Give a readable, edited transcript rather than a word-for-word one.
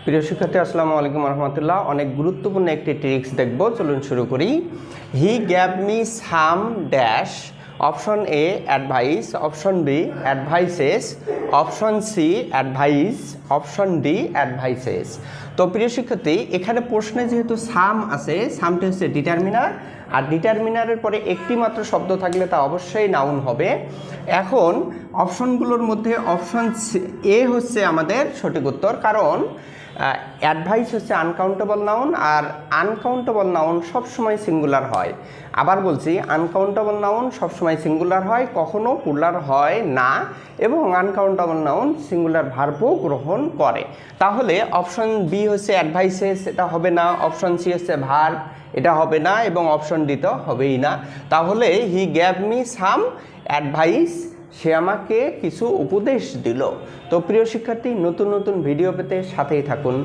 প্রিয় শিক্ষার্থী আসসালামু আলাইকুম রহমতুল্লাহ। অনেক গুরুত্বপূর্ণ একটি ট্রিক্স দেখব, চলুন শুরু করি। He gave me some dash, option A advice, option B advices, option C advice, option D advices. তো প্রিয় শিক্ষার্থী, এখানে প্রশ্নে যেহেতু সাম আছে, সামটি হচ্ছে ডিটারমিনার, আর ডিটারমিনারের পরে একটি মাত্র শব্দ থাকলে তা অবশ্যই নাউন হবে। এখন অপশনগুলোর মধ্যে অপশন এ হচ্ছে আমাদের সঠিক উত্তর, কারণ অ্যাডভাইস হচ্ছে আনকাউন্টেবল নাউন, আর আনকাউন্টেবল নাউন সবসময় সিঙ্গুলার হয়। আবার বলছি, আনকাউন্টেবল নাউন সবসময় সিঙ্গুলার হয়, কখনো প্লুরাল হয় না, এবং আনকাউন্টেবল নাউন সিঙ্গুলার ভার্বও গ্রহণ করে। তাহলে অপশন বি হচ্ছে অ্যাডভাইসেস, এটা হবে না। অপশন সি হচ্ছে ভার্ব, এটা হবে না, এবং অপশন ডি তো হবেই না। তাহলে he gave me some advice, সে আমাকে কিছু উপদেশ দিল। তো প্রিয় শিক্ষার্থী, নতুন নতুন ভিডিও পেতে সাথেই থাকুন।